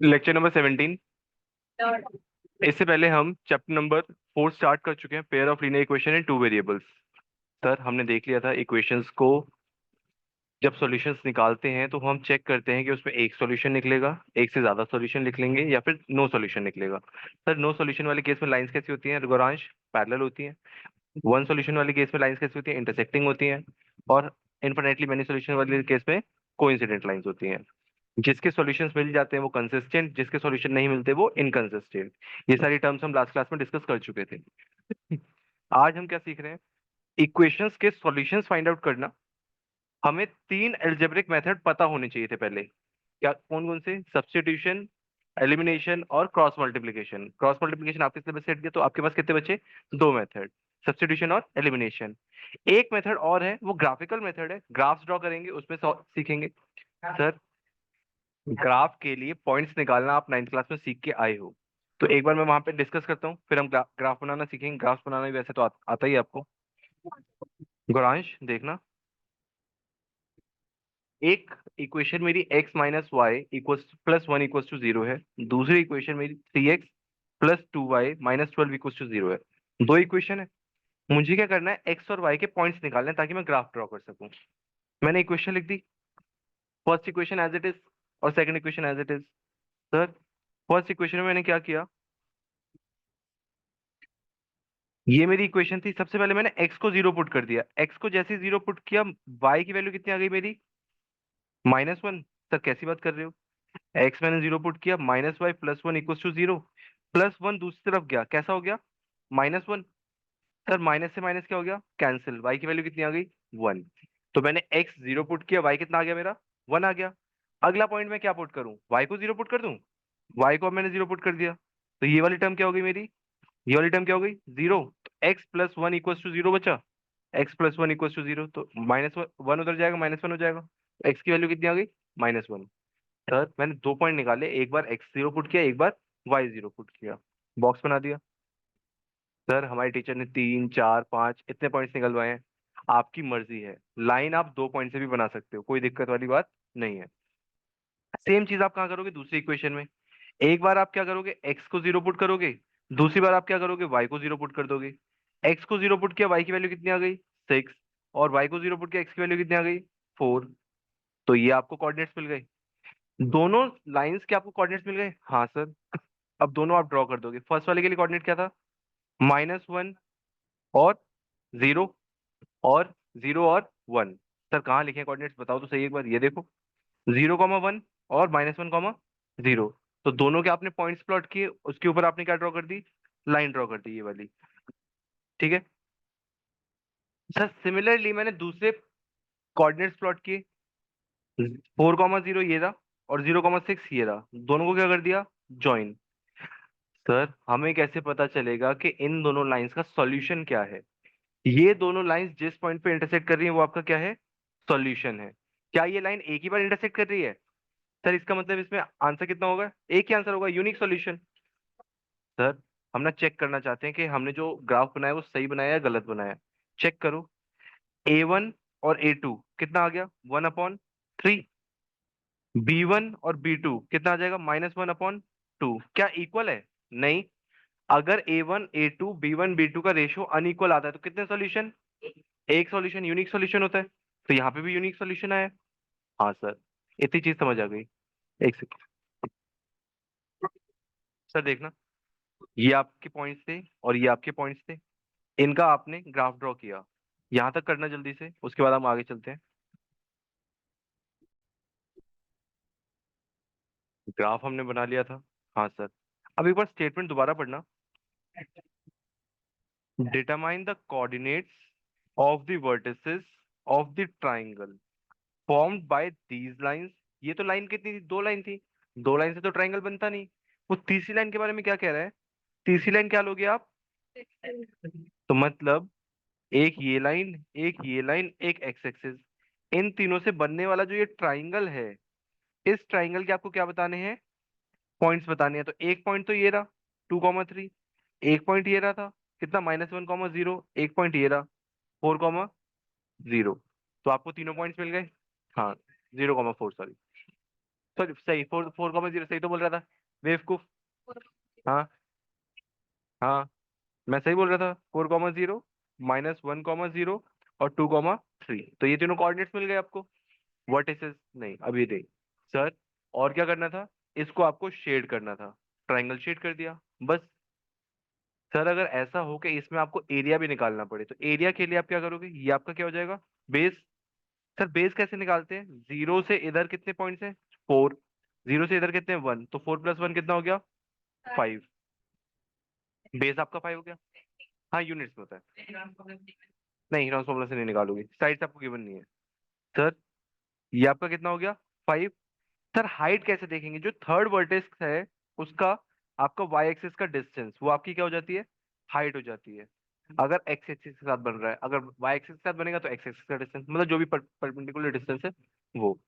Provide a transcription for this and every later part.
Lecture number 17। इससे पहले हम चैप्टर नंबर 4 स्टार्ट कर चुके हैं, pair of linear equation in two variables. Sir हमने देख लिया था इक्वेशंस को जब सॉल्यूशंस निकालते हैं तो हम चेक करते हैं कि उसमें एक सॉल्यूशन निकलेगा, एक से ज्यादा सॉल्यूशन लिख लेंगे या फिर नो सॉल्यूशन निकलेगा। सर नो सॉल्यूशन वाले केस में लाइंस कैसी होती हैं गौरांश? पैरेलल होती हैं। वन सॉल्यूशन वाले केस में लाइंस कैसी होती हैं? इंटरसेक्टिंग होती हैं। और इनफिनिटली मेनी सॉल्यूशन वाले केस में कोइंसिडेंट लाइंस होती हैं। जिसके सॉल्यूशंस मिल जाते हैं वो कंसिस्टेंट, जिसके सॉल्यूशन नहीं मिलते वो इनकंसिस्टेंट। ये सारी टर्म्स हम लास्ट क्लास में डिस्कस कर चुके थे। आज हम क्या सीख रहे हैं? इक्वेशंस के सॉल्यूशंस फाइंड आउट करना। हमें तीन एल्जेब्रिक मेथड पता होने चाहिए थे पहले। क्या? कौन कौन से? सब्स्टिट्यूशन, एलिमिनेशन और क्रॉस मल्टीप्लिकेशन। क्रॉस मल्टीप्लिकेशन आपके सिलेबस से हट गया तो आपके पास कितने बचे? दो मेथड, सब्स्टिट्यूशन और एलिमिनेशन। एक मेथड और है, वो ग्राफिकल मेथड है, ग्राफ्स ड्रॉ करेंगे उसमें सीखेंगे। सर ग्राफ के लिए पॉइंट्स निकालना आप 9th क्लास में सीख के आए हो, तो एक बार मैं वहां पे डिस्कस करता हूँ, फिर हम ग्राफ बनाना सीखेंगे। ग्राफ बनाना भी वैसे तो आता ही है आपको। गौरांश देखना, एक इक्वेशन मेरी x minus y equal plus one equal to zero है। दूसरी इक्वेशन मेरी 3x plus two y minus 12 equal to zero है। दो इक्वेशन है, मुझे क्या करना है? x और y के पॉइंट्स निकालने हैं ताकि मैं ग्राफ ड्रॉ कर सकूं। मैंने इक्वेशन लिख दी, first equation as it is और second equation as it is. Sir first equation में मैंने क्या किया? ये मेरी इक्वेशन थी, सबसे पहले मैंने x को जीरो पुट कर दिया। x को जैसे जीरो पुट किया, y की वैल्यू कितनी आ गई मेरी? -1। सर कैसी बात कर रहे हो? x मैंने जीरो पुट किया, -y plus one equal to zero. Plus one दूसरी तरफ गया, कैसा हो गया? -1। सर माइनस से माइनस क्या हो गया? कैंसिल। y की वैल्यू कितनी आ गई? 1। तो मैंने x जीरो पुट किया, y कितना आ गया मेरा? 1 आ गया। अगला पॉइंट में क्या पुट करूं? y को जीरो पुट कर दूं। y को अब मैंने जीरो पुट कर दिया, तो ये वाली टर्म क्या हो गई मेरी? ये वाली टर्म क्या हो गई? जीरो। तो x plus one equal to zero बचा। x plus one equal to zero, तो माइनस वन उधर जाएगा, -1 हो जाएगा। x की वैल्यू कितनी आ गई? -1। सर मैंने दो पॉइंट निकाले, एक बार x जीरो पुट किया, एक बार y जीरो पुट किया, बॉक्स बना दिया। सर हमारे टीचर ने 3 4 5 इतने पॉइंट्स निकलवाए हैं। आपकी मर्जी है, लाइन आप दो पॉइंट से भी बना सकते हो, कोई दिक्कत वाली बात नहीं है। सेम चीज आप कहाँ करोगे? दूसरी इक्वेशन में। एक बार आप क्या करोगे? x को जीरो पुट करोगे, दूसरी बार आप क्या करोगे? y को जीरो पुट कर दोगे। x को जीरो पुट किया, y की वैल्यू कितनी आ गई? 6। और y को जीरो पुट किया, x की वैल्यू कितनी आ गई? 4। तो ये आपको कोऑर्डिनेट्स मिल गए। दोनों लाइंस के आपको कोऑर्डिनेट्स मिल गए? हाँ सर। अब दोनों आप ड्रॉ कर दोगे। फर्स्ट वाले के लिए कोऑर्डिनेट क्या था? -1 और 0 और 0 और 1। सर कहाँ लिखे कोऑर्डिनेट्स बताओ तो सही एक बार, ये देखो। 0, 1 और -1, 0। तो दोनों के आपने पॉइंट्स प्लॉट किए, उसके ऊपर आपने क्या ड्रॉ कर दी? लाइन ड्रॉ कर दी, ये वाली। ठीक है सर। सिमिलरली मैंने दूसरे कोऑर्डिनेट्स प्लॉट किए, 4, 0 ये रहा और 0, 6 ये रहा। दोनों को क्या कर दिया? ज्वाइन। सर हमें कैसे पता चलेगा कि इन दोनों लाइंस का सॉल्यूशन क्या है? ये दोनों लाइंस जिस पॉइंट पे इंटरसेक्ट कर रही है वो आपका क्या है? सॉल्यूशन है। क्या ये लाइन एक ही बार इंटरसेक्ट कर रही है? सर इसका मतलब इसमें आंसर कितना होगा? एक ही आंसर होगा, यूनिक सॉल्यूशन। सर हम ना चेक करना चाहते हैं कि हमने जो ग्राफ बनाया वो सही बनाया या गलत बनाया। चेक करो, A1 और A2 कितना आ गया? 1/3। B1 और B2 कितना आ जाएगा? -1/2। क्या इक्वल है? नहीं। अगर A1 A2 B1 B2 का रेशियो अनइक्वल आता है तो कितने सॉल्यूशन? एक सॉल्यूशन, यूनिक सॉल्यूशन होता है। तो यहाँ पे भी यूनिक सॉल्यूशन आया। हाँ सर, इतनी चीज समझ आ गई। एक सेकंड सर देखना, ये आपके पॉइंट्स थे और ये आपके पॉइंट्स थे, इनका आपने ग्राफ ड्रॉ किया। यहां तक करना जल्दी से, उसके बाद हम आगे चलते हैं। ग्राफ हमने बना लिया था। हाँ सर। अब एक बार स्टेटमेंट दोबारा पढ़ना। Determine the coordinates of the vertices of the triangle formed by these lines. ये तो लाइन कितनी थी? दो लाइन थी। दो लाइन से तो ट्राइंगल बनता नहीं। वो तीसरी लाइन के बारे में क्या कह रहा है? तीसरी लाइन क्या लोगे आप? तो मतलब एक ये लाइन, एक ये लाइन, एक एक्स एक्सिस, इन तीनों से बनने वाला जो ये ट्राइंगल है, इस ट्राइंगल के आपको क्या बताने हैं? पॉइंट्स बताने हैं। तो एक पॉइंट तो ये रहा 2, 3। एक पॉइंट ये रहा था कितना? -1, 0। एक पॉइंट ये रहा 4, 0। तो आपको तीनों पॉइंट्स मिल गए। हाँ, 0, 4 सॉरी। सॉरी सही, 4 4,0 सही तो बोल रहा था बेवकूफ। हाँ हाँ, मैं सही बोल रहा था, 4,0 -1,0 और 2,3, तो ये तीनों कोऑर्डिनेट्स मिल गए आपको। वर्टिसेस नहीं अभी नहीं सर। और क्या करना था, इसको आपको शेड करना था, ट्राइंगल शेड कर दिया बस। सर अगर ऐसा हो कि इसमें आपको एरिया भी निकालना पड़े, तो एरिया के लिए आप क्या करोगे, ये आपका क्या हो जाएगा, बेस। सर बेस कैसे निकालते हैं, जीरो से इधर कितने पॉइंट्स हैं, 4, जीरो से इधर कितने, 1, तो 4 + 1 कितना हो गया, 5। बेस आपका 5 हो गया। हाँ यूनिट्स में होता है। नहीं हीनॉस फॉर्मूला से नहीं निकालोगे, साइड से आपको गिवन नहीं है। सर ये आपका कितना हो गया, 5। सर हाइट कैसे देखेंगे, जो थर्ड वर्टेक्स है उसका, आपका वाई एक्सिस का डिस्टेंस, वो आपकी क्या हो जाती है, हाइट हो जाती है। अगर एक्स एक्सिस के साथ बन रहा है, अगर वाई एक्सिस के साथ बनेगा तो एक्स एक्सिस का डिस्टेंस, मतलब जो भी परपेंडिकुलर डिस्टेंस है वो।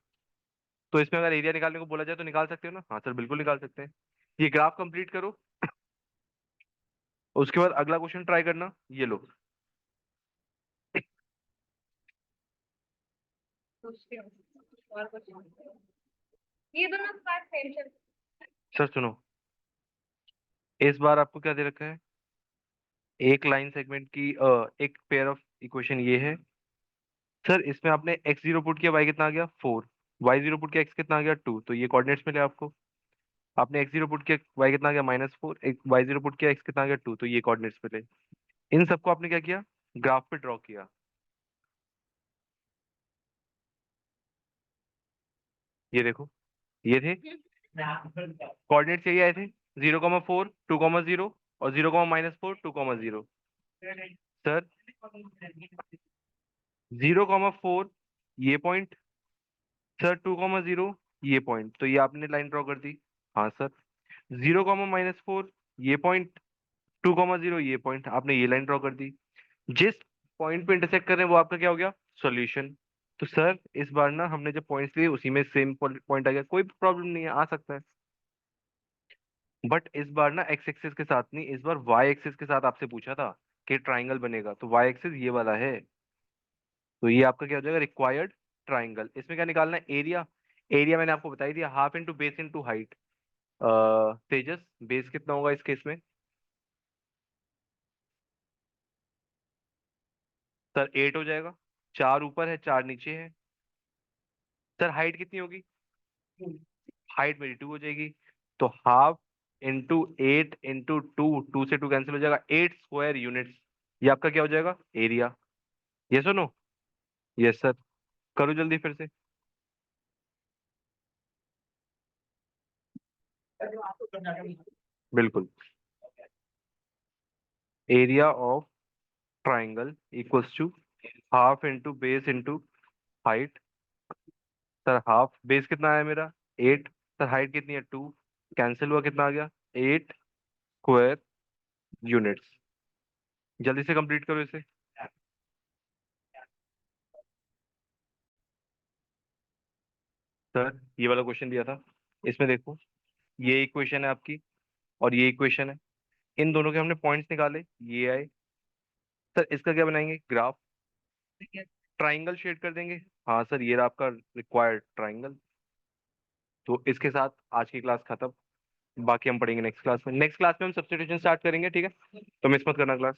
तो इसमें अगर एरिया निकालने को बोला जाए तो निकाल सकते हो ना, हाँ सर बिल्कुल निकाल सकते हैं। ये ग्राफ कंप्लीट करो, उसके बाद अगला क्वेश्चन ट्राई करना, ये लो। ये दोनों पार्ट सेम चल। सर सुनो, इस बार आपको क्या दे रखा है, एक लाइन सेगमेंट की एक पेयर ऑफ इक्वेशन ये है। सर इसमें आपने x0 पुट किया, y कितना आ गया 4, y0 पुट किया, x कितना आ गया 2, तो ये कोऑर्डिनेट्स मिले आपको। आपने x0 पुट किया, y कितना आ गया -4, एक y0 पुट किया, x कितना आ गया 2, तो ये कोऑर्डिनेट्स मिले। इन सबको आपने क्या किया, ग्राफ पे ड्रॉ किया। ये देखो, ये थे कोऑर्डिनेट्स, यही आए थे, 0,4, 2,0 और 0,-4, 2,0। सर 0,4 ये पॉइंट, सर 2,0 ये पॉइंट, तो ये आपने लाइन ड्रॉ कर दी। हाँ सर, 0,-4 ये पॉइंट, 2,0 ये पॉइंट, आपने ये लाइन ड्रॉ कर दी। जिस पॉइंट पे इंटरसेक्ट कर रहे हैं वो आपका क्या हो गया, सॉल्यूशन। तो सर इस बार ना हमने जब पॉइंट्स लिए उसी में सेम पॉइंट आ गया, कोई प्रॉब्लम नहीं है, आ सकता है। बट इस बार ना एक्स एक्सिस के साथ नहीं, इस बार वाई एक्सिस के साथ आपसे पूछा था कि ट्राइंगल बनेगा, तो वाई एक्सिस ये वाला है। तो ये आपका क्या हो जाएगा, रिक्वायर्ड ट्राइंगल। इसमें क्या निकालना है, एरिया। एरिया मैंने आपको बता ही दिया, half into base into height. Tejas, base कितना होगा इस केस में। सर 8 हो जाएगा, 4 ऊपर है 4 नीचे है। सर हाइट कितनी होगी, हाइट मेरी 2 हो जाएगी, तो हाफ इंटू 8 इंटू 2, 2 से 2 कैंसिल हो जाएगा, 8 स्क्वायर यूनिट्स। ये आपका क्या हो जाएगा, एरिया। ये सुनो, यस सर, करो जल्दी फिर से। बिल्कुल, area of triangle equals to half into base into height. Sir half, base कितना आया मेरा 8, सर हाइट कितनी है 2, कैंसिल हुआ कितना आ गया, 8 स्क्वायर यूनिट्स। जल्दी से कंप्लीट करो इसे। सर ये वाला क्वेश्चन दिया था, इसमें देखो, ये इक्वेशन है आपकी और ये इक्वेशन है, इन दोनों के हमने पॉइंट्स निकाले, ये आए। सर इसका क्या बनाएंगे, ग्राफ, ट्राइंगल शेड कर देंगे। हाँ सर ये रहा आपका रिक्वायर्ड ट्राइंगल। तो इसके साथ आज की क्लास खत्म, बाकी हम पढ़ेंगे नेक्स्ट क्लास में। नेक्स्ट क्लास में हम सब्स्टिट्यूशन स्टार्ट करेंगे, ठीक है, तो मिस मत करना क्लास।